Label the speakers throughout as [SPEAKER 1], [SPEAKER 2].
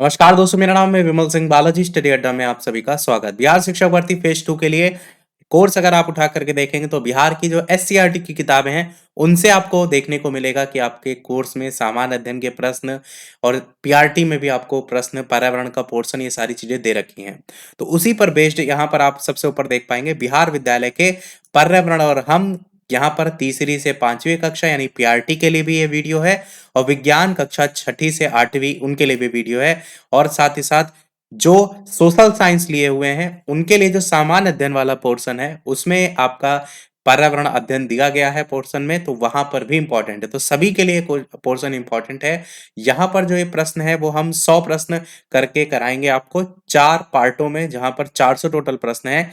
[SPEAKER 1] नमस्कार दोस्तों, मेरा नाम है विमल सिंह बालाजी। स्टडी अड्डा में आप सभी का स्वागत। बिहार शिक्षक भर्ती फेज 2 के लिए कोर्स अगर आप उठा करके देखेंगे तो बिहार की जो एससीईआरटी की किताबें हैं उनसे आपको देखने को मिलेगा कि आपके कोर्स में सामान्य अध्ययन के प्रश्न और पीआरटी में भी आपको प्रश्न, पर्यावरण का पोर्शन, ये सारी चीजें दे रखी हैं। तो उसी पर बेस्ड यहाँ पर आप सबसे ऊपर देख पाएंगे बिहार विद्यालय के पर्यावरण, और हम यहाँ पर तीसरी से पांचवी कक्षा यानी पीआरटी के लिए भी ये वीडियो है, और विज्ञान कक्षा छठी से आठवीं उनके लिए भी वीडियो है। और साथ ही साथ जो सोशल साइंस लिए हुए हैं उनके लिए जो सामान्य अध्ययन वाला पोर्शन है उसमें आपका पर्यावरण अध्ययन दिया गया है पोर्शन में, तो वहां पर भी इंपॉर्टेंट है। तो सभी के लिए पोर्शन इंपॉर्टेंट है। यहाँ पर जो ये प्रश्न है वो हम 100 प्रश्न करके कराएंगे आपको 4 पार्टों में, जहां पर 400 टोटल प्रश्न है।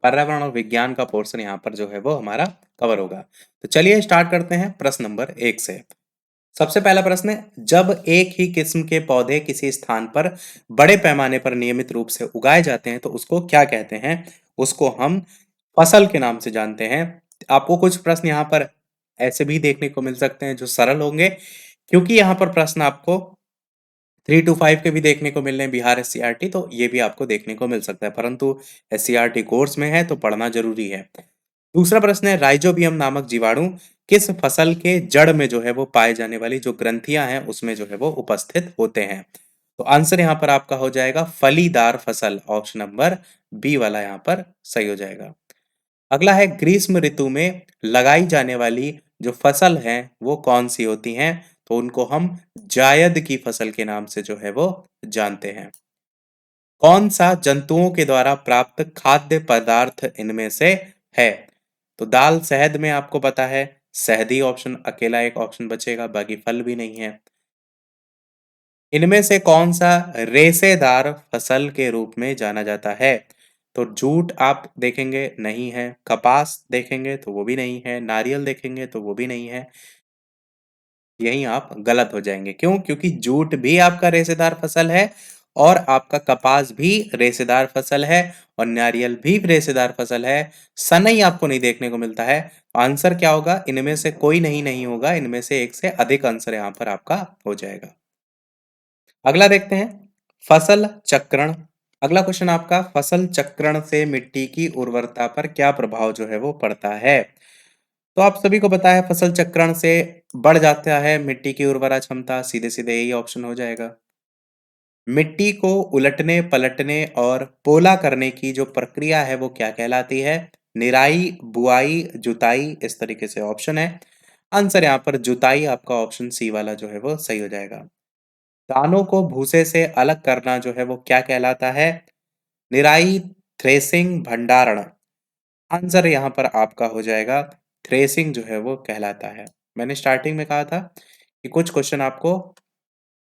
[SPEAKER 1] पर्यावरण और विज्ञान का पोर्शन यहाँ पर जो है वो हमारा कवर होगा। तो चलिए स्टार्ट करते हैं प्रश्न नंबर 1 से। सबसे पहला प्रश्न है, जब एक ही किस्म के पौधे किसी स्थान पर बड़े पैमाने पर नियमित रूप से उगाए जाते हैं तो उसको क्या कहते हैं? उसको हम फसल के नाम से जानते हैं। आपको कुछ प्रश्न यहाँ पर ऐसे भी देखने को मिल सकते हैं जो सरल होंगे, क्योंकि यहाँ पर प्रश्न आपको 3 to 5 के भी देखने को मिल रहे हैं बिहार एससीईआरटी, तो ये भी आपको देखने को मिल सकता है, परंतु एससीईआरटी कोर्स में है तो पढ़ना जरूरी है। दूसरा प्रश्न है, राइजोबियम नामक जीवाणु किस फसल के जड़ में जो है वो पाए जाने वाली जो ग्रंथियां हैं उसमें जो है वो उपस्थित होते हैं? तो आंसर यहाँ पर आपका हो जाएगा फलीदार फसल। ऑप्शन नंबर बी वाला यहाँ पर सही हो जाएगा। अगला है, ग्रीष्म ऋतु में लगाई जाने वाली जो फसल है वो कौन सी होती हैं? तो उनको हम जायद की फसल के नाम से जो है वो जानते हैं। कौन सा जंतुओं के द्वारा प्राप्त खाद्य पदार्थ इनमें से है? तो दाल शहद में आपको पता है शहदी ऑप्शन अकेला एक ऑप्शन बचेगा, बाकी फल भी नहीं है। इनमें से कौन सा रेशेदार फसल के रूप में जाना जाता है? तो जूट आप देखेंगे नहीं है, कपास देखेंगे तो वो भी नहीं है, नारियल देखेंगे तो वो भी नहीं है। यहीं आप गलत हो जाएंगे। क्यों? क्योंकि जूट भी आपका रेशेदार फसल है, और आपका कपास भी रेशेदार फसल है, और नारियल भी रेशेदार फसल है। सनई आपको नहीं देखने को मिलता है। आंसर क्या होगा? इनमें से कोई नहीं नहीं होगा, इनमें से एक से अधिक आंसर यहाँ पर आपका हो जाएगा। अगला देखते हैं, फसल चक्रण। अगला क्वेश्चन आपका, फसल चक्रण से मिट्टी की उर्वरता पर क्या प्रभाव जो है वो पड़ता है? तो आप सभी को पता है फसल चक्रण से बढ़ जाता है मिट्टी की उर्वरा क्षमता, सीधे सीधे यही ऑप्शन हो जाएगा। मिट्टी को उलटने पलटने और पोला करने की जो प्रक्रिया है वो क्या कहलाती है? निराई, बुआई, जुताई, इस तरीके से ऑप्शन है। आंसर यहाँ पर जुताई आपका ऑप्शन सी वाला जो है वो सही हो जाएगा। दानों को भूसे से अलग करना जो है वो क्या कहलाता है? निराई, थ्रेसिंग, भंडारण। आंसर यहाँ पर आपका हो जाएगा थ्रेसिंग जो है वो कहलाता है। मैंने स्टार्टिंग में कहा था कि कुछ क्वेश्चन आपको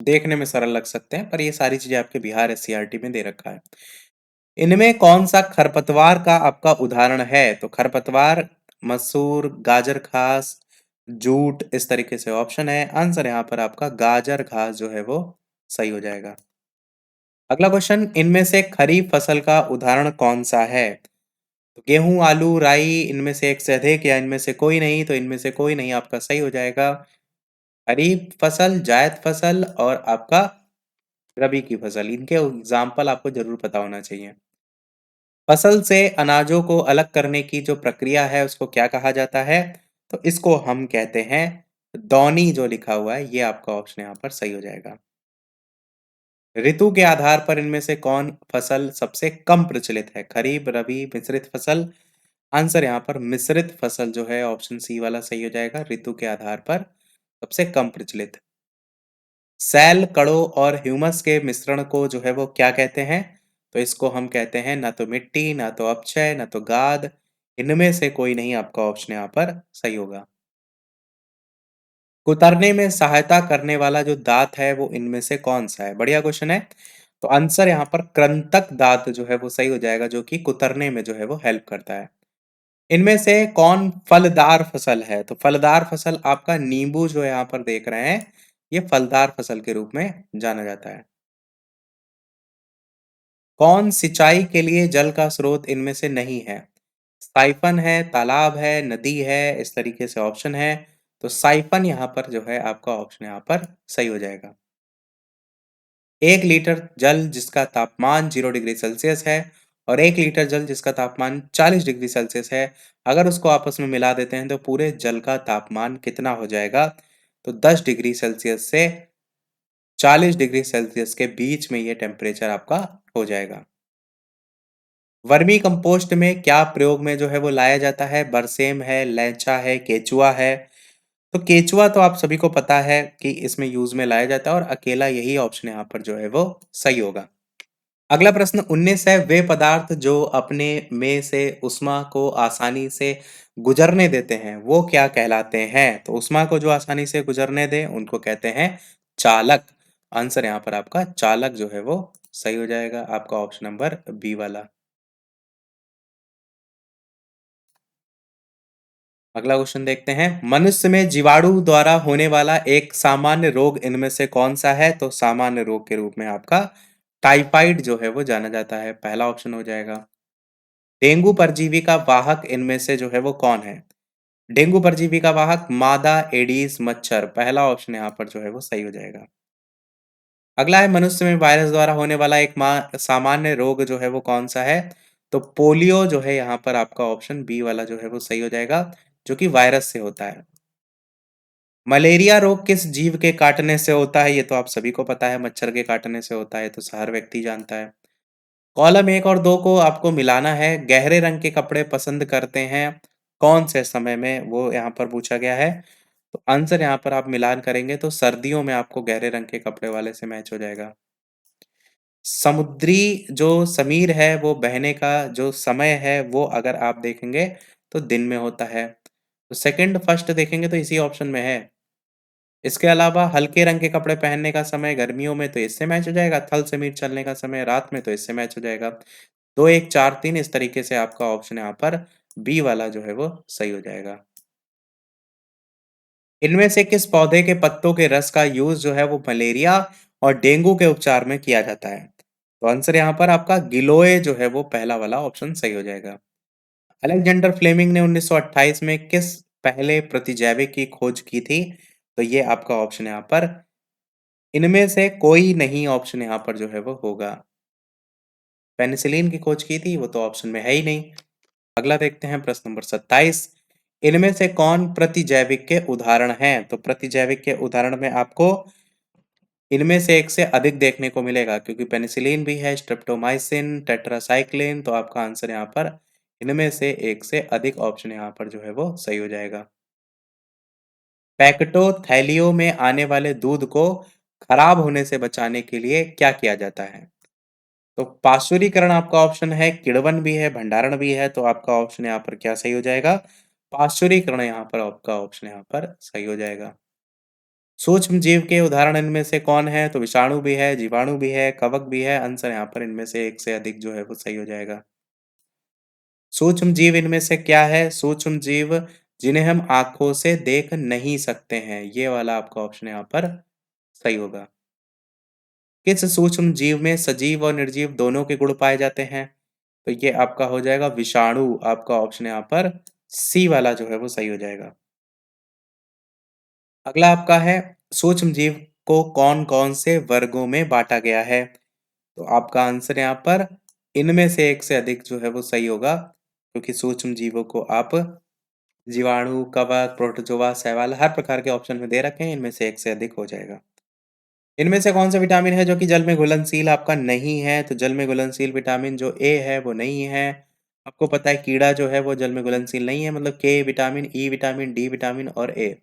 [SPEAKER 1] देखने में सरल लग सकते हैं, पर ये सारी चीजें आपके बिहार एससीईआरटी में दे रखा है। इनमें कौन सा खरपतवार का आपका उदाहरण है? तो खरपतवार, मसूर, गाजर घास, जूट, इस तरीके से ऑप्शन है। आंसर यहाँ पर आपका गाजर घास जो है वो सही हो जाएगा। अगला क्वेश्चन, इनमें से खरीफ फसल का उदाहरण कौन सा है? तो गेहूं, आलू, राई, इनमें से एक से अधिक या इनमें से कोई नहीं? तो इनमें से कोई नहीं आपका सही हो जाएगा। खरीफ फसल, जायद फसल और आपका रबी की फसल, इनके एग्जाम्पल आपको जरूर पता होना चाहिए। फसल से अनाजों को अलग करने की जो प्रक्रिया है उसको क्या कहा जाता है? तो इसको हम कहते हैं दौनी। जो लिखा हुआ है ये आपका ऑप्शन यहाँ पर सही हो जाएगा। ऋतु के आधार पर इनमें से कौन फसल सबसे कम प्रचलित है? खरीफ, रबी, मिश्रित फसल। आंसर यहाँ पर मिश्रित फसल जो है ऑप्शन सी वाला सही हो जाएगा। ऋतु के आधार पर सबसे कम प्रचलित। सैल, कड़ों और ह्यूमस के मिश्रण को जो है वो क्या कहते हैं? तो इसको हम कहते हैं ना तो मिट्टी, ना तो अपक्षय, ना तो गाद। इनमें से कोई नहीं आपका ऑप्शन यहाँ पर सही होगा। कुतरने में सहायता करने वाला जो दांत है वो इनमें से कौन सा है? बढ़िया क्वेश्चन है। तो आंसर यहाँ पर कृंतक दांत जो है वो सही हो जाएगा, जो कि कुतरने में जो है वो हेल्प करता है। इनमें से कौन फलदार फसल है? तो फलदार फसल आपका नींबू जो यहाँ पर देख रहे हैं, ये फलदार फसल के रूप में जाना जाता है। कौन सिंचाई के लिए जल का स्रोत इनमें से नहीं है? साइफन है, तालाब है, नदी है, इस तरीके से ऑप्शन है। तो साइफन यहाँ पर जो है आपका ऑप्शन यहाँ पर सही हो जाएगा। 1 लीटर जल जिसका तापमान 0 डिग्री सेल्सियस है और 1 लीटर जल जिसका तापमान 40 डिग्री सेल्सियस है, अगर उसको आपस में मिला देते हैं तो पूरे जल का तापमान कितना हो जाएगा? तो 10 डिग्री सेल्सियस से 40 डिग्री सेल्सियस के बीच में ये टेम्परेचर आपका हो जाएगा। वर्मी कंपोस्ट में क्या प्रयोग में जो है वो लाया जाता है? बरसेम है, लैंचा है, केचुआ है। तो केचुआ तो आप सभी को पता है कि इसमें यूज़ में लाया जाता है और अकेला यही ऑप्शन यहाँ पर जो है वो सही होगा। अगला प्रश्न 19 है, वे पदार्थ जो अपने में से ऊष्मा को आसानी से गुजरने देते हैं, वो क्या कहलाते हैं? तो ऊष्मा को जो आसानी से गुजरने दें, उनको कहते हैं चालक। आंसर यहाँ पर आपका चालक जो है वो सही हो जाएगा, आपका ऑप्शन नंबर बी वाला। अगला क्वेश्चन देखते हैं, मनुष्य में जीवाणु द्वारा होने वाला एक सामान्य रोग इनमें से कौन सा है? तो सामान्य रोग के रूप में आपका टाइफाइड जो है वो जाना जाता है, पहला ऑप्शन हो जाएगा। डेंगू परजीवी का वाहक इनमें से जो है वो कौन है? डेंगू परजीवी का वाहक मादा, एडीज, मच्छर, पहला ऑप्शन यहाँ पर जो है वो सही हो जाएगा। अगला है, मनुष्य में वायरस द्वारा होने वाला एक सामान्य रोग जो है वो कौन सा है? तो पोलियो जो है यहाँ पर आपका ऑप्शन बी वाला जो है वो सही हो जाएगा, जो कि वायरस से होता है। मलेरिया रोग किस जीव के काटने से होता है? ये तो आप सभी को पता है, मच्छर के काटने से होता है, तो हर व्यक्ति जानता है। कॉलम 1 और 2 को आपको मिलाना है, गहरे रंग के कपड़े पसंद करते हैं कौन से समय में? वो यहाँ पर पूछा गया है। तो आंसर यहाँ पर आप मिलान करेंगे तो सर्दियों में आपको गहरे रंग के कपड़े वाले से मैच हो जाएगा। समुद्री जो समीर है वो बहने का जो समय है वो अगर आप देखेंगे तो दिन में होता है। तो सेकंड फर्स्ट देखेंगे तो इसी ऑप्शन में है। इसके अलावा हल्के रंग के कपड़े पहनने का समय गर्मियों में तो इससे मैच हो जाएगा, थल समीर चलने का समय रात में तो इससे मैच हो जाएगा। 2, 1, 4, 3 इस तरीके से आपका ऑप्शन यहाँ पर बी वाला जो है वो सही हो जाएगा। इनमें से किस पौधे के पत्तों के रस का यूज़ जो है वो मलेरिया और डेंगू के उपचार में किया जाता है? तो आंसर यहाँ पर आपका गिलोय जो है वो पहला वाला ऑप्शन सही हो जाएगा। अलेक्जेंडर फ्लेमिंग ने 1928 में किस पहले प्रतिजैविक की खोज की थी? तो ये आपका ऑप्शन यहाँ पर इनमें से कोई नहीं ऑप्शन यहाँ पर जो है वो होगा। पेनिसिलिन की खोज की थी वो तो ऑप्शन में है ही नहीं। अगला देखते हैं प्रश्न नंबर 27, इनमें से कौन प्रतिजैविक के उदाहरण हैं? तो प्रतिजैविक के उदाहरण में आपको इनमें से एक से अधिक देखने को मिलेगा, क्योंकि पेनिसिलिन भी है, स्ट्रेप्टोमाइसिन, टेट्रासाइक्लिन, तो आपका आंसर यहाँ पर इनमें से एक से अधिक ऑप्शन यहाँ पर जो है वो सही हो जाएगा। पैक्टोथैलियो में आने वाले दूध को खराब होने से बचाने के लिए क्या किया जाता है? तो पाश्चुरीकरण आपका ऑप्शन है, किण्वन भी है, भंडारण भी है, तो आपका ऑप्शन यहाँ पर क्या सही हो जाएगा? पाश्चुरीकरण यहाँ पर आपका ऑप्शन यहाँ पर सही हो जाएगा। सूक्ष्म जीव के उदाहरण इनमें से कौन है? तो विषाणु भी है, जीवाणु भी है, कवक भी है, आंसर यहाँ पर इनमें से एक से अधिक जो है वो सही हो जाएगा। सूक्ष्म जीव इनमें से क्या है? सूक्ष्म जीव जिन्हें हम आंखों से देख नहीं सकते हैं, ये वाला आपका ऑप्शन यहाँ पर सही होगा। किस सूक्ष्म जीव में सजीव और निर्जीव दोनों के गुण पाए जाते हैं? तो ये आपका हो जाएगा विषाणु, आपका ऑप्शन यहाँ पर सी वाला जो है वो सही हो जाएगा। अगला आपका है, सूक्ष्म जीव को कौन-कौन से वर्गों में बाँटा गया है? तो आपका आंसर यहाँ पर इनमें से एक से अधिक जो है वो सही होगा, क्योंकि सूक्ष्म जीवों को आप जीवाणु, कवक, प्रोटोजोआ, शैवाल हर प्रकार के ऑप्शन में दे रखे हैं, इनमें से एक से अधिक हो जाएगा। इनमें से कौन सा विटामिन है जो कि जल में घुलनशील आपका नहीं है? तो जल में घुलनशील विटामिन जो ए है वो नहीं है। आपको पता है कीड़ा जो है वो जल में घुलनशील नहीं है, मतलब के vitamin, E vitamin, D vitamin और ए,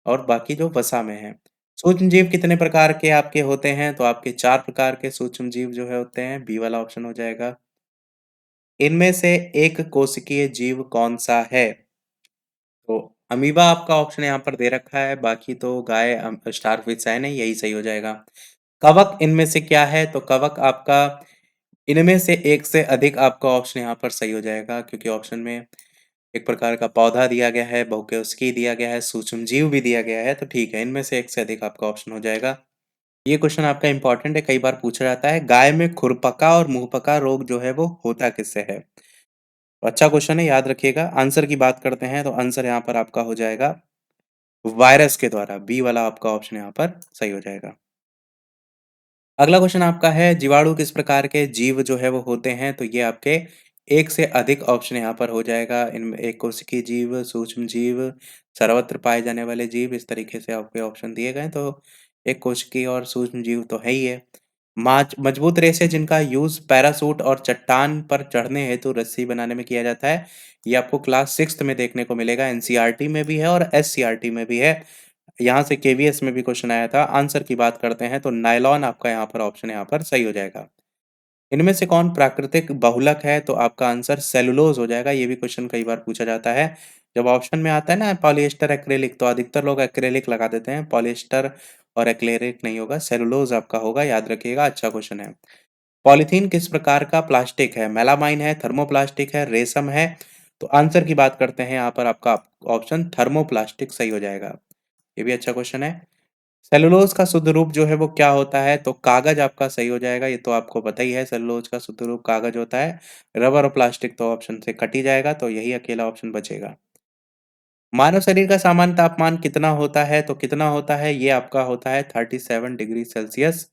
[SPEAKER 1] और बाकी जो वसा में है। सूक्ष्म जीव कितने प्रकार के आपके होते हैं? तो आपके 4 प्रकार के सूक्ष्म जीव जो है होते हैं, बी वाला ऑप्शन हो जाएगा। इनमें से एक कोशिकीय जीव कौन-सा है? तो अमीबा आपका ऑप्शन यहाँ पर दे रखा है, बाकी तो गाय स्टारफिश है नहीं, यही सही हो जाएगा। कवक इनमें से क्या है? तो कवक आपका इनमें से एक से अधिक आपका ऑप्शन यहाँ पर सही हो जाएगा, क्योंकि ऑप्शन में एक प्रकार का पौधा दिया गया है, बहुकोशिकीय दिया गया है, सूक्ष्मजीव भी दिया गया है, तो ठीक है, इनमें से एक से अधिक आपका ऑप्शन हो जाएगा। ये क्वेश्चन आपका इम्पोर्टेंट है, कई बार पूछा जाता है, गाय में खुरपका और मुंहपका रोग जो है वो होता किससे है? तो अच्छा क्वेश्चन है, याद रखिएगा। आंसर की बात करते हैं तो आंसर यहाँ पर आपका हो जाएगा वायरस के द्वारा, बी वाला आपका ऑप्शन यहाँ पर सही हो जाएगा। अगला क्वेश्चन आपका है, जीवाणु किस प्रकार के जीव जो है वो होते हैं? तो ये आपके एक से अधिक ऑप्शन यहाँ पर हो जाएगा। इनमें एक कोशिकीय जीव, सूक्ष्म जीव, सर्वत्र पाए जाने वाले जीव, इस तरीके से आपके ऑप्शन दिए गए हैं। तो एक कोशिकीय और सूक्ष्म जीव तो है ही है। मजबूत रेशे जिनका यूज पैरासूट और चट्टान पर चढ़ने हेतु रस्सी बनाने में किया जाता है, ये आपको क्लास 6th में देखने को मिलेगा। एनसीईआरटी में भी है और एससीईआरटी में भी है। यहाँ से केवीएस में भी क्वेश्चन आया था। आंसर की बात करते हैं तो नायलॉन आपका यहाँ पर ऑप्शन यहाँ पर सही हो जाएगा। इनमें से कौन प्राकृतिक बहुलक है? तो आपका आंसर सेलुलोज हो जाएगा। ये भी क्वेश्चन कई बार पूछा जाता है। जब ऑप्शन में आता है ना पॉलिएस्टर एक्रिलिक, तो अधिकतर लोग एक्रिलिक लगा देते हैं। पॉलिएस्टर और एक्रिलिक नहीं होगा, सेलुलोज आपका होगा, याद रखिएगा। अच्छा क्वेश्चन है। पॉलीथीन किस प्रकार का प्लास्टिक है? मेलामाइन है, थर्मोप्लास्टिक है, रेशम है? तो आंसर की बात करते हैं यहाँ पर आपका ऑप्शन थर्मोप्लास्टिक सही हो जाएगा। ये भी अच्छा क्वेश्चन है। सेलुलोज का शुद्ध रूप जो है वो क्या होता है? तो कागज आपका सही हो जाएगा। ये तो आपको पता ही है, सेलुलोज का शुद्ध रूप कागज होता है। रबर और प्लास्टिक तो ऑप्शन से कट ही जाएगा, तो यही अकेला ऑप्शन बचेगा। मानव शरीर का सामान्य तापमान कितना होता है? तो कितना होता है? ये आपका होता है 37 डिग्री सेल्सियस।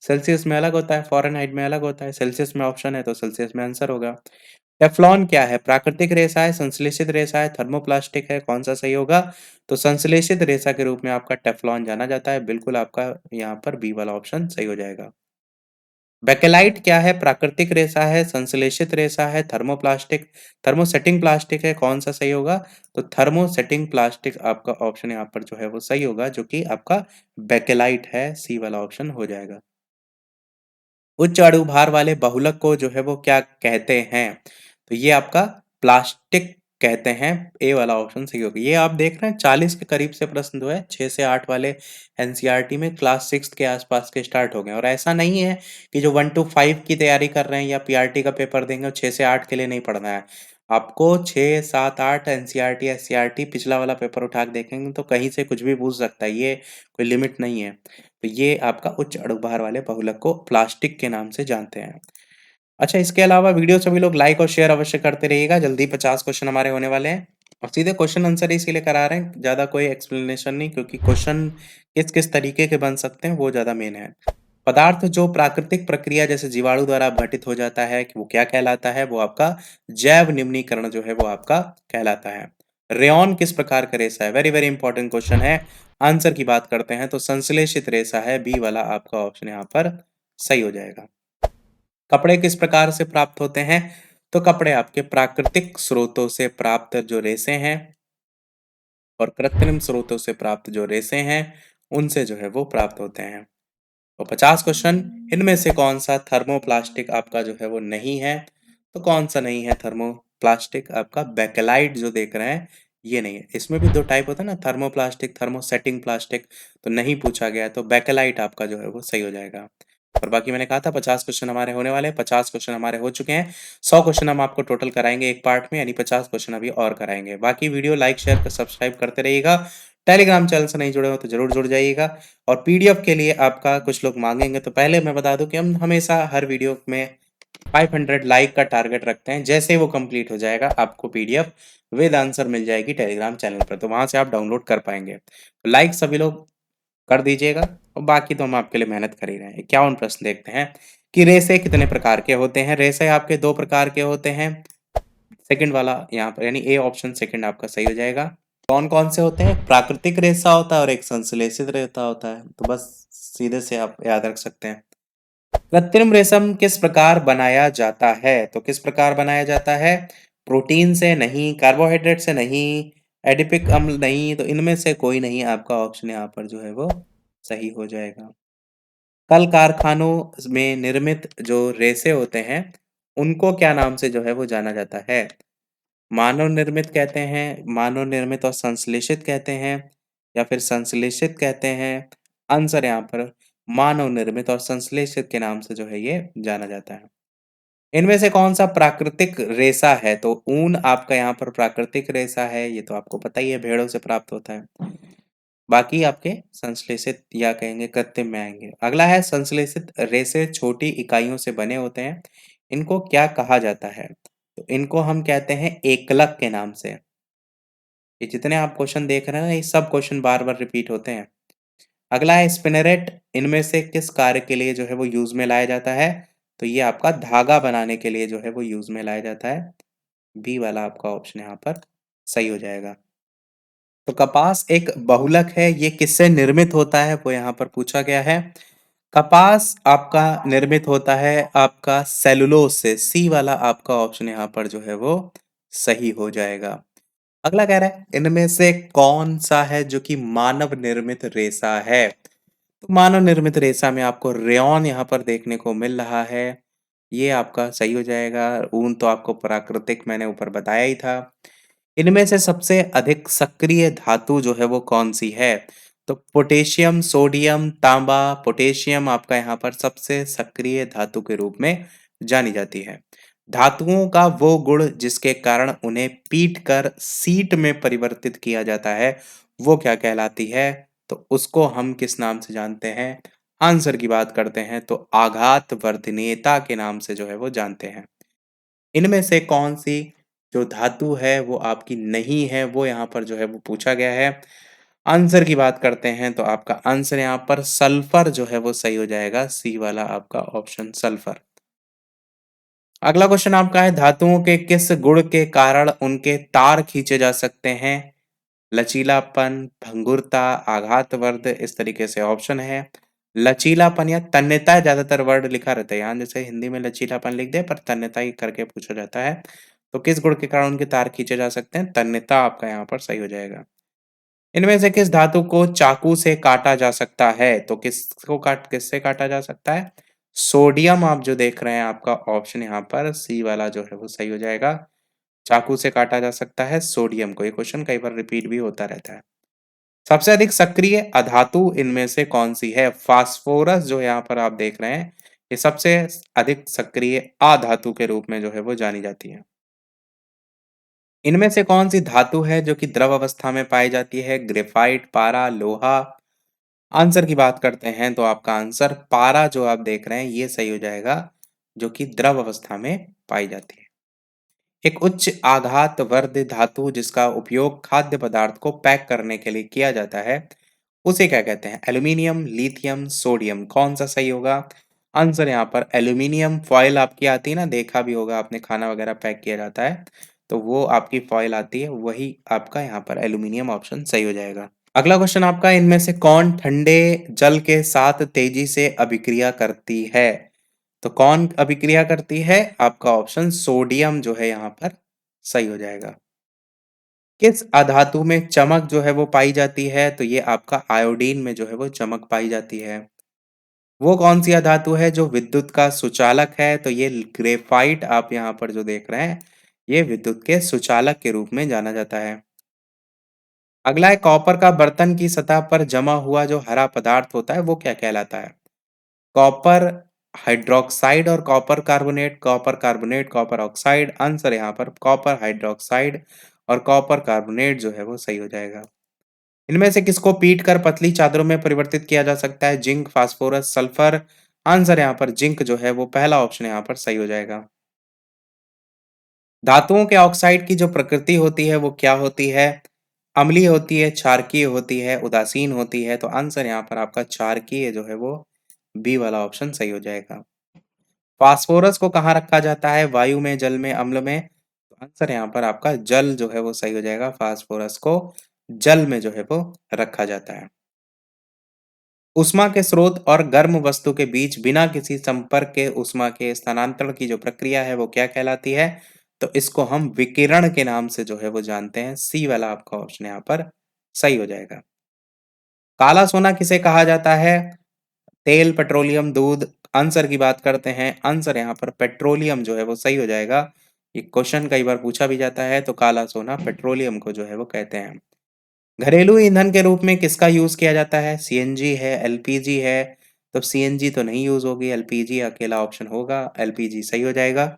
[SPEAKER 1] सेल्सियस में अलग होता है, फ़ारेनहाइट में अलग होता है। सेल्सियस में ऑप्शन है तो सेल्सियस में आंसर होगा। टेफ्लॉन क्या है? प्राकृतिक रेशा है, संश्लेषित रेशा है, थर्मोप्लास्टिक है, कौन-सा सही होगा? तो संश्लेषित रेशा के रूप में आपका टेफ्लॉन जाना जाता है। बिल्कुल आपका यहाँ पर बी वाला ऑप्शन सही हो जाएगा। बेकेलाइट क्या है? प्राकृतिक रेशा है, संश्लेषित रेशा है, थर्मोप्लास्टिक थर्मोसेटिंग प्लास्टिक है, कौन-सा सही होगा? तो थर्मोसेटिंग प्लास्टिक आपका ऑप्शन यहाँ पर जो है वो सही होगा, जो कि आपका बेकेलाइट है, सी वाला ऑप्शन हो जाएगा। उच्च अणु भार वाले बहुलक को जो है वो क्या कहते हैं? तो ये आपका प्लास्टिक कहते हैं। ए वाला ऑप्शन सही होगा। ये आप देख रहे हैं 40 के करीब से प्रश्न जो है 6 से 8 वाले एनसीईआरटी में क्लास 6 के आसपास के स्टार्ट हो गए और ऐसा नहीं है कि जो 1 टू 5 की तैयारी कर रहे हैं या पीआरटी का पेपर देंगे और 6 से 8 के लिए नहीं पढ़ना है। आपको 6, 7, 8 एनसीईआरटी, एससीईआरटी पिछला वाला पेपर उठा के देखेंगे तो कहीं से कुछ भी पूछ सकता है। ये कोई लिमिट नहीं है। तो ये आपका उच्च अणुभार वाले बहुलक को प्लास्टिक के नाम से जानते हैं। अच्छा, इसके अलावा वीडियो सभी लोग लाइक और शेयर अवश्य करते रहिएगा। जल्दी 50 क्वेश्चन हमारे होने वाले हैं और सीधे क्वेश्चन आंसर इसीलिए करा रहे हैं, ज़्यादा कोई एक्सप्लेनेशन नहीं, क्योंकि क्वेश्चन किस-किस तरीके के बन सकते हैं वो ज़्यादा मेन है। पदार्थ जो प्राकृतिक प्रक्रिया जैसे जीवाणु द्वारा अपघटित हो जाता है, वो क्या कहलाता है? वो आपका जैव निम्नीकरण जो है वो आपका कहलाता है। रेयॉन किस प्रकार का रेशा है? वेरी वेरी इंपॉर्टेंट क्वेश्चन है। आंसर की बात करते हैं तो संश्लेषित रेशा है। बी वाला आपका ऑप्शन यहाँ पर सही हो जाएगा। कपड़े किस प्रकार से प्राप्त होते हैं? तो कपड़े आपके प्राकृतिक स्रोतों से प्राप्त जो रेशे हैं और कृत्रिम स्रोतों से प्राप्त जो रेशे हैं, उनसे जो है वो प्राप्त होते हैं। तो 50 क्वेश्चन, इनमें से कौन-सा थर्मोप्लास्टिक आपका जो है वो नहीं है? तो कौन-सा नहीं है थर्मोप्लास्टिक? आपका बेकेलाइट जो देख रहे हैं, ये नहीं है। इसमें भी 2 टाइप होता है ना, थर्मोप्लास्टिक, थर्मोसेटिंग प्लास्टिक, तो नहीं पूछा गया है, तो बेकेलाइट आपका जो है वो सही हो जाएगा। और बाकी मैंने कहा था 50 क्वेश्चन हमारे होने वाले हैं, 50 क्वेश्चन हमारे हो चुके हैं। 100 क्वेश्चन हम आपको टोटल कराएँगे एक पार्ट में, यानी 50 क्वेश्चन अभी और कराएँगे। बाकी वीडियो लाइक, शेयर, सब्सक्राइब करते रहिएगा। टेलीग्राम चैनल से नहीं जुड़े हो तो ज़रूर जुड़ जाइएगा। और पीडीएफ के लिए आपका कुछ लोग माँगेंगे, तो पहले मैं बता दूँ कि हम हमेशा हर वीडियो में 500 लाइक का टारगेट रखते हैं। जैसे ही वो कंप्लीट हो जाएगा, आपको पीडीएफ विद आंसर मिल जाएगी टेलीग्राम चैनल पर, तो वहाँ से आप डाउनलोड कर पाएँगे। लाइक सभी लोग कर दीजिएगा और बाकी तो हम आपके लिए मेहनत कर ही रहे हैं। 51 प्रश्न देखते हैं कि रेशे कितने प्रकार के होते हैं? रेशे आपके 2 प्रकार के होते हैं। सेकंड वाला यहाँ पर यानी ए ऑप्शन सेकंड आपका सही हो जाएगा। कौन-कौन से होते हैं? प्राकृतिक रेशा होता है और एक संश्लेषित रेशा होता है। तो बस सीधे से आप याद रख सकते हैं। कृत्रिम रेशम किस प्रकार बनाया जाता है? तो किस प्रकार बनाया जाता है? प्रोटीन से नहीं, कार्बोहाइड्रेट से नहीं, एडिपिक अम्ल नहीं, तो इनमें से कोई नहीं आपका ऑप्शन यहाँ पर जो है वो सही हो जाएगा। कल कारखानों में निर्मित जो रेशे होते हैं, उनको क्या नाम से जो है वो जाना जाता है? मानव निर्मित कहते हैं, मानव निर्मित और संश्लेषित कहते हैं या फिर संश्लेषित कहते हैं? आंसर यहाँ पर मानव निर्मित और संश्लेषित के नाम से जो है ये जाना जाता है। इनमें से कौन-सा प्राकृतिक रेशा है? तो ऊन आपका यहाँ पर प्राकृतिक रेशा है, ये तो आपको पता ही है, भेड़ों से प्राप्त होता है। बाकी आपके संश्लेषित या कहेंगे कृत्रिम में आएँगे। अगला है संश्लेषित रेशे छोटी इकाइयों से बने होते हैं। इनको क्या कहा जाता है? तो इनको हम कहते हैं एकलक के नाम से। ये जितने आप क्वेश्चन देख रहे हैं ना, ये सब क्वेश्चन बार-बार रिपीट होते हैं। अगला है स्पिनरेट, इनमें से किस कार्य के लिए जो है वो यूज़ में लाया जाता है? तो ये आपका धागा बनाने के लिए जो है वो यूज़ में लाया जाता है। बी वाला आपका ऑप्शन यहाँ पर सही हो जाएगा। तो कपास एक बहुलक है, ये किससे निर्मित होता है? वो यहाँ पर पूछा गया है। कपास आपका निर्मित होता है आपका सेलुलोज से, सी वाला आपका ऑप्शन यहाँ पर जो है वो सही हो जाएगा। अगला कह रहा है इनमें से कौन सा है जो कि मानव निर्मित रेशा है? तो मानव निर्मित रेशा में आपको रेयॉन यहाँ पर देखने को मिल रहा है। ये आपका सही हो जाएगा। ऊन तो आपको प्राकृतिक मैंने ऊपर बताया ही था। इनमें से सबसे अधिक सक्रिय धातु जो है वो कौन-सी है? तो पोटेशियम, सोडियम, तांबा, पोटेशियम आपका यहाँ पर सबसे सक्रिय धातु के रूप में जानी जाती है। धातुओं का वो गुण जिसके कारण उन्हें पीट कर सीट में परिवर्तित किया जाता है, वो क्या कहलाती है? तो उसको हम किस नाम से जानते हैं? आंसर की बात करते हैं तो आघात वर्धनीयता के नाम से जो है वो जानते हैं। इनमें से कौन-सी जो धातु है वो आपकी नहीं है, वो यहाँ पर जो है वो पूछा गया है। आंसर की बात करते हैं तो आपका आंसर यहाँ पर सल्फर जो है वो सही हो जाएगा, सी वाला आपका ऑप्शन सल्फर। अगला क्वेश्चन आपका है धातुओं के किस गुण के कारण उनके तार खींचे जा सकते हैं? लचीलापन, भंगुरता, आघातवर्ध, इस तरीके से ऑप्शन है। लचीलापन या तन्यता ज़्यादातर वर्ड लिखा रहता है यहाँ, जैसे हिंदी में लचीलापन लिख दें पर तन्यता ही करके पूछा जाता है। तो किस गुण के कारण उनके तार खींचे जा सकते हैं? तन्यता आपका यहाँ पर सही हो जाएगा। इनमें से किस धातु को चाकू से काटा जा सकता है? तो किससे काटा जा सकता है? सोडियम आप जो देख रहे हैं आपका ऑप्शन यहाँ पर सी वाला जो है वो सही हो जाएगा। चाकू से काटा जा सकता है सोडियम को। ये क्वेश्चन कई बार रिपीट भी होता रहता है। सबसे अधिक सक्रिय अधातु इनमें से कौन-सी है? फास्फोरस जो यहाँ पर आप देख रहे हैं, ये सबसे अधिक सक्रिय अधातु के रूप में जो है वो जानी जाती है। इनमें से कौन-सी धातु है जो कि द्रव अवस्था में पाई जाती है? ग्रेफाइट, पारा, लोहा? आंसर की बात करते हैं तो आपका आंसर पारा जो आप देख रहे हैं ये सही हो जाएगा, जो कि द्रव अवस्था में पाई जाती है। एक उच्च आघात वर्ध धातु जिसका उपयोग खाद्य पदार्थ को पैक करने के लिए किया जाता है, उसे क्या कहते हैं? एल्यूमीनियम, लिथियम, सोडियम, कौन सा सही होगा? आंसर यहाँ पर एल्यूमीनियम फॉयल आपकी आती है ना, देखा भी होगा आपने, खाना वगैरह पैक किया जाता है, तो वो आपकी फॉयल आती है, वही आपका यहाँ पर एल्यूमीनियम ऑप्शन सही हो जाएगा। अगला क्वेश्चन आपका इनमें से कौन ठंडे जल के साथ तेजी से अभिक्रिया करती है? तो कौन अभिक्रिया करती है? आपका ऑप्शन सोडियम जो है यहाँ पर सही हो जाएगा। किस अधातु में चमक जो है वो पाई जाती है? तो ये आपका आयोडीन में जो है वो चमक पाई जाती है। वो कौन सी अधातु है जो विद्युत का सुचालक है? तो ये ग्रेफाइट आप यहाँ पर जो देख रहे हैं, ये विद्युत के सुचालक के रूप में जाना जाता है। अगला है कॉपर का बर्तन की सतह पर जमा हुआ जो हरा पदार्थ होता है वो क्या कहलाता है? कॉपर हाइड्रोक्साइड और copper carbonate, copper carbonate, copper oxide. Answer यहाँ पर कॉपर हाइड्रोक्साइड और कॉपर कार्बोनेट जो है वो सही हो जाएगा। इनमें से किसको पीट कर पतली चादरों में परिवर्तित किया जा सकता है? Zinc, phosphorus, sulphur? आंसर यहाँ पर जिंक जो है वो पहला ऑप्शन यहाँ पर सही हो जाएगा। धातुओं के ऑक्साइड की जो प्रकृति होती है वो क्या होती है? अम्लीय होती है, क्षारकीय होती है, उदासीन होती है? तो आंसर यहाँ पर आपका क्षारकीय जो है वो बी वाला ऑप्शन सही हो जाएगा। फास्फोरस को कहाँ रखा जाता है? वायु में, जल में, अम्ल में? तो आंसर यहाँ पर आपका जल जो है वो सही हो जाएगा। फास्फोरस को जल में जो है वो रखा जाता है। ऊष्मा के स्रोत और गर्म वस्तु के बीच बिना किसी संपर्क के ऊष्मा के स्थानांतरण की जो प्रक्रिया है वो क्या कहलाती है? तो इसको हम विकिरण के नाम से जो है वो जानते हैं। सी वाला आपका ऑप्शन यहाँ पर सही हो जाएगा। काला सोना किसे कहा जाता है? तेल, पेट्रोलियम, दूध? आंसर की बात करते हैं, आंसर यहाँ पर पेट्रोलियम जो है वो सही हो जाएगा। ये क्वेश्चन कई बार पूछा भी जाता है, तो काला सोना पेट्रोलियम को जो है वो कहते हैं। घरेलू ईंधन के रूप में किसका यूज़ किया जाता है? सीएनजी है, एलपीजी है? तो सीएनजी तो नहीं यूज़ होगी, एलपीजी अकेला ऑप्शन होगा, एलपीजी सही हो जाएगा।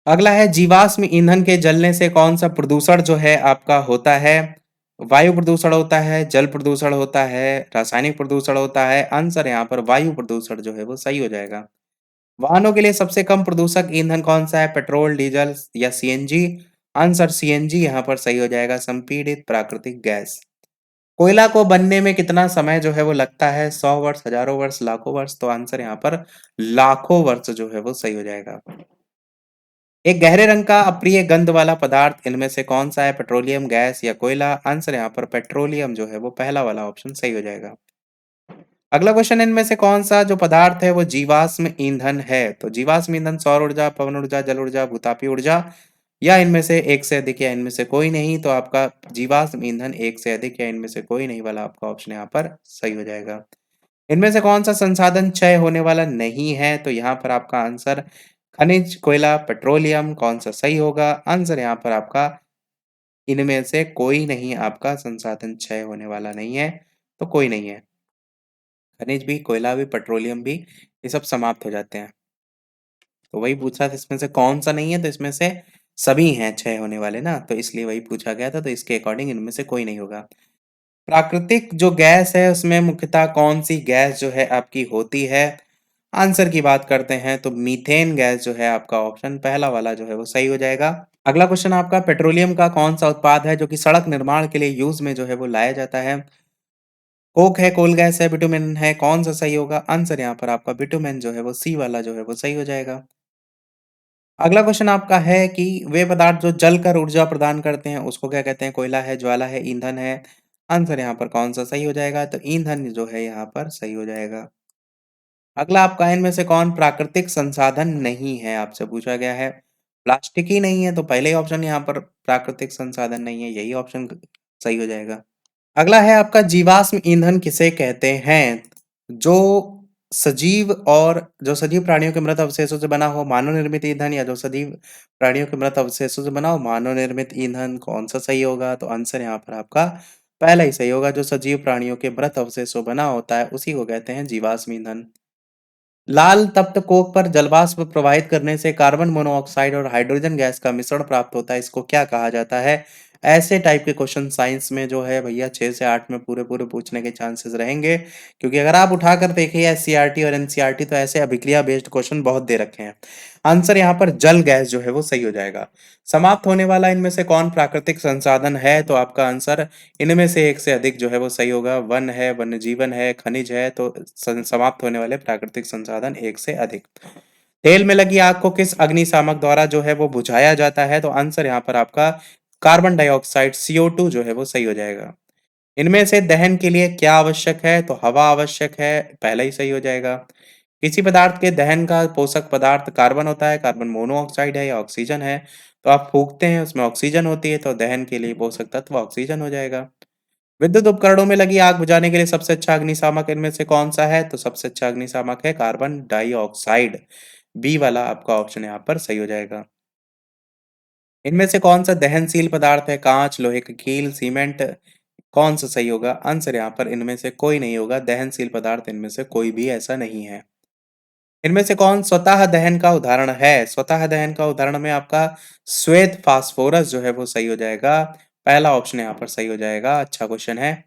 [SPEAKER 1] अगला है जीवाश्म ईंधन के जलने से कौन-सा प्रदूषण जो है आपका होता है? वायु प्रदूषण होता है, जल प्रदूषण होता है, रासायनिक प्रदूषण होता है? आंसर यहाँ पर वायु प्रदूषण जो है वो सही हो जाएगा। वाहनों के लिए सबसे कम प्रदूषक ईंधन कौन-सा है? पेट्रोल, डीजल या सीएनजी? आंसर सीएनजी यहाँ पर सही हो जाएगा, संपीड़ित प्राकृतिक गैस। कोयला को बनने में कितना समय जो है वो लगता है? 100 वर्ष, हज़ारों वर्ष, लाखों वर्ष? तो आंसर यहाँ पर लाखों वर्ष जो है वो सही हो जाएगा। एक गहरे रंग का अप्रिय गंध वाला पदार्थ इनमें से कौन-सा है? पेट्रोलियम, गैस या कोयला? आंसर यहाँ पर पेट्रोलियम जो है वो पहला वाला ऑप्शन सही हो जाएगा। अगला क्वेश्चन, इनमें से कौन-सा जो पदार्थ है वो जीवाश्म ईंधन है? तो जीवाश्म ईंधन सौर ऊर्जा, पवन ऊर्जा, जल ऊर्जा, भूतापीय ऊर्जा या इनमें से एक से अधिक या इनमें से कोई नहीं? तो आपका जीवाश्म ईंधन एक से अधिक या इनमें से कोई नहीं वाला आपका ऑप्शन यहाँ पर सही हो जाएगा। इनमें से कौन-सा संसाधन क्षय होने वाला नहीं है? तो यहाँ पर आपका आंसर खनिज, कोयला, पेट्रोलियम कौन-सा सही होगा? आंसर यहाँ पर आपका इनमें से कोई नहीं आपका संसाधन क्षय होने वाला नहीं है, तो कोई नहीं है। खनिज भी, कोयला भी, पेट्रोलियम भी, ये सब समाप्त हो जाते हैं। तो वही पूछा था इसमें से कौन-सा नहीं है, तो इसमें से सभी हैं क्षय होने वाले ना, तो इसलिए वही पूछा गया था, तो इसके अकॉर्डिंग इनमें से कोई नहीं होगा। प्राकृतिक जो गैस है उसमें मुख्यतः कौन-सी गैस जो है आपकी होती है? आंसर की बात करते हैं तो मीथेन गैस जो है आपका ऑप्शन पहला वाला जो है वो सही हो जाएगा। अगला क्वेश्चन आपका, पेट्रोलियम का कौन-सा उत्पाद है जो कि सड़क निर्माण के लिए यूज़ में जो है वो लाया जाता है? कोक है, कोल गैस है, बिटुमेन है, कौन-सा सही होगा? आंसर यहाँ पर आपका बिटुमेन जो है वो सी वाला जो है वो सही हो जाएगा। अगला क्वेश्चन आपका है कि वे पदार्थ जो जलकर ऊर्जा प्रदान करते हैं उसको क्या कहते हैं? कोयला है, ज्वाला है, ईंधन है? आंसर यहाँ पर कौन-सा सही हो जाएगा? तो ईंधन जो है यहाँ पर सही हो जाएगा। अगला आपका, इनमें से कौन प्राकृतिक संसाधन नहीं है? आपसे पूछा गया है। प्लास्टिक ही नहीं है तो पहले ही ऑप्शन यहाँ पर प्राकृतिक संसाधन नहीं है, यही ऑप्शन सही हो जाएगा। अगला है आपका, जीवाश्म ईंधन किसे कहते हैं? जो सजीव प्राणियों के मृत अवशेषों से बना हो मानव निर्मित ईंधन या जो सजीव प्राणियों के मृत अवशेषों से बना हो मानव निर्मित ईंधन, कौन-सा सही होगा? तो आंसर यहाँ पर आपका पहला ही सही होगा, जो सजीव प्राणियों के मृत अवशेषों बना होता है उसी को कहते हैं जीवाश्म ईंधन। लाल तप्त कोक पर जलवाष्प प्रवाहित करने से कार्बन मोनोऑक्साइड और हाइड्रोजन गैस का मिश्रण प्राप्त होता है, इसको क्या कहा जाता है? ऐसे टाइप के क्वेश्चन साइंस में जो है भैया 6 से 8 में पूरे-पूरे पूछने के चांसेस रहेंगे, क्योंकि अगर आप उठाकर देखिए एससीईआरटी और एनसीईआरटी तो ऐसे अभिक्रिया बेस्ड क्वेश्चन बहुत दे रखे हैं। आंसर यहाँ पर जल गैस जो है वो सही हो जाएगा। समाप्त होने वाला इनमें से कौन प्राकृतिक संसाधन है? तो आपका आंसर इनमें से एक से अधिक जो है वो सही होगा। वन है, वन्य जीवन है, खनिज है, तो समाप्त होने वाले प्राकृतिक संसाधन एक से अधिक। तेल में लगी आग को किस अग्निशामक द्वारा जो है वो बुझाया जाता है? तो आंसर यहाँ पर आपका कार्बन डाइऑक्साइड CO2 जो है वो सही हो जाएगा। इनमें से दहन के लिए क्या आवश्यक है? तो हवा आवश्यक है, पहला ही सही हो जाएगा। किसी पदार्थ के दहन का पोषक पदार्थ कार्बन होता है, कार्बन मोनोऑक्साइड है या ऑक्सीजन है? तो आप फूँकते हैं उसमें ऑक्सीजन होती है, तो दहन के लिए पोषक तत्व ऑक्सीजन हो जाएगा। विद्युत उपकरणों में लगी आग बुझाने के लिए सबसे अच्छा अग्निशामक इनमें से कौन-सा है? तो सबसे अच्छा अग्निशामक है कार्बन डाइऑक्साइड। बी वाला आपका ऑप्शन यहाँ पर सही हो जाएगा। इनमें से कौन-सा दहनशील पदार्थ है? काँच, लोहे की कील, सीमेंट, कौन-सा सही होगा? आंसर यहाँ पर इनमें से कोई नहीं होगा, दहनशील पदार्थ इनमें से कोई भी ऐसा नहीं है। इनमें से कौन स्वतः दहन का उदाहरण है? स्वतः दहन का उदाहरण में आपका श्वेत फास्फोरस जो है वो सही हो जाएगा। पहला ऑप्शन यहाँ पर सही हो जाएगा, अच्छा क्वेश्चन है।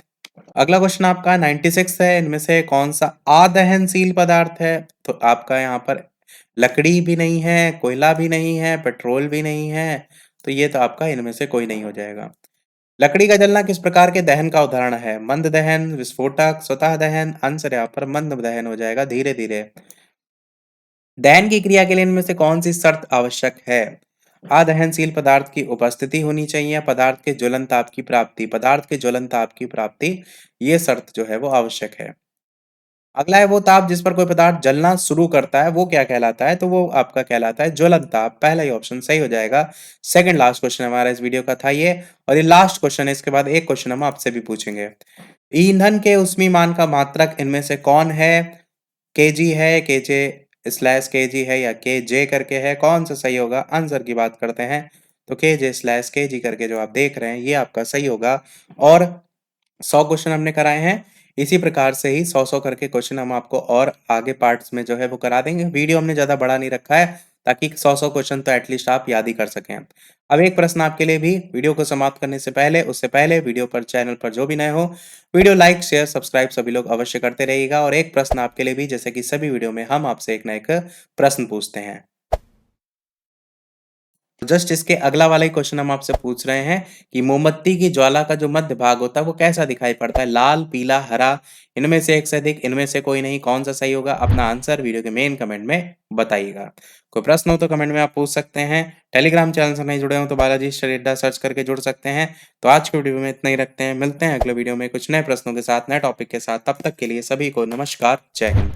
[SPEAKER 1] अगला क्वेश्चन आपका 96 है, इनमें से कौन-सा अदहनशील पदार्थ है? तो आपका यहाँ पर लकड़ी भी नहीं है, कोयला भी नहीं है, पेट्रोल भी नहीं है, तो ये तो आपका इनमें से कोई नहीं हो जाएगा। लकड़ी का जलना किस प्रकार के दहन का उदाहरण है? मंद दहन, विस्फोटक, स्वतः दहन? आंसर यहाँ पर मंद दहन हो जाएगा, धीरे-धीरे। दहन की क्रिया के लिए इनमें से कौन-सी शर्त आवश्यक है? अदहनशील पदार्थ की उपस्थिति होनी चाहिए, पदार्थ के ज्वलन ताप की प्राप्ति, ये शर्त जो है वो आवश्यक है। अगला है, वो ताप जिस पर कोई पदार्थ जलना शुरू करता है वो क्या कहलाता है? तो वो आपका कहलाता है ज्वलन ताप, पहला ही ऑप्शन सही हो जाएगा। सेकंड लास्ट क्वेश्चन हमारा इस वीडियो का था ये, और ये लास्ट क्वेश्चन है, इसके बाद एक क्वेश्चन हम आपसे भी पूछेंगे। ईंधन के ऊष्मीमान का मात्रक इनमें से कौन है? केजी है, केजे/केजी है या केजे करके है, कौन-सा सही होगा? आंसर की बात करते हैं, तो केजे/केजी करके जो आप देख रहे हैं, ये आपका सही होगा। और 100 क्वेश्चन हमने कराए हैं, इसी प्रकार से ही 100-100 करके क्वेश्चन हम आपको और आगे पार्ट्स में जो है वो करा देंगे। वीडियो हमने ज़्यादा बड़ा नहीं रखा है, ताकि 100-100 क्वेश्चन तो एटलीस्ट आप याद ही कर सकें। अब एक प्रश्न आपके लिए भी, वीडियो को समाप्त करने से पहले, उससे पहले वीडियो पर चैनल पर जो भी नए हो, वीडियो लाइक, शेयर, सब्सक्राइब सभी लोग अवश्य करते रहिएगा। और एक प्रश्न आपके लिए भी, जैसे कि सभी वीडियो में हम आपसे एक ना एक प्रश्न पूछते हैं। जस्ट इसके अगला वाला ही क्वेश्चन हम आपसे पूछ रहे हैं कि मोमबत्ती की ज्वाला का जो मध्य भाग होता है वो कैसा दिखाई पड़ता है? लाल, पीला, हरा, इनमें से एक से अधिक, इनमें से कोई नहीं, कौन सा सही होगा? अपना आंसर वीडियो के मेन कमेंट में बताइएगा। कोई प्रश्न हो तो कमेंट में आप पूछ सकते हैं। टेलीग्राम चैनल से नहीं जुड़े हो तो बालाजी स्टडी अड्डा सर्च करके जुड़ सकते हैं। तो आज की वीडियो में इतना ही रखते हैं। मिलते हैं अगले वीडियो में कुछ नए प्रश्नों के साथ, नए टॉपिक के साथ। तब तक के लिए सभी को नमस्कार, जय हिंद।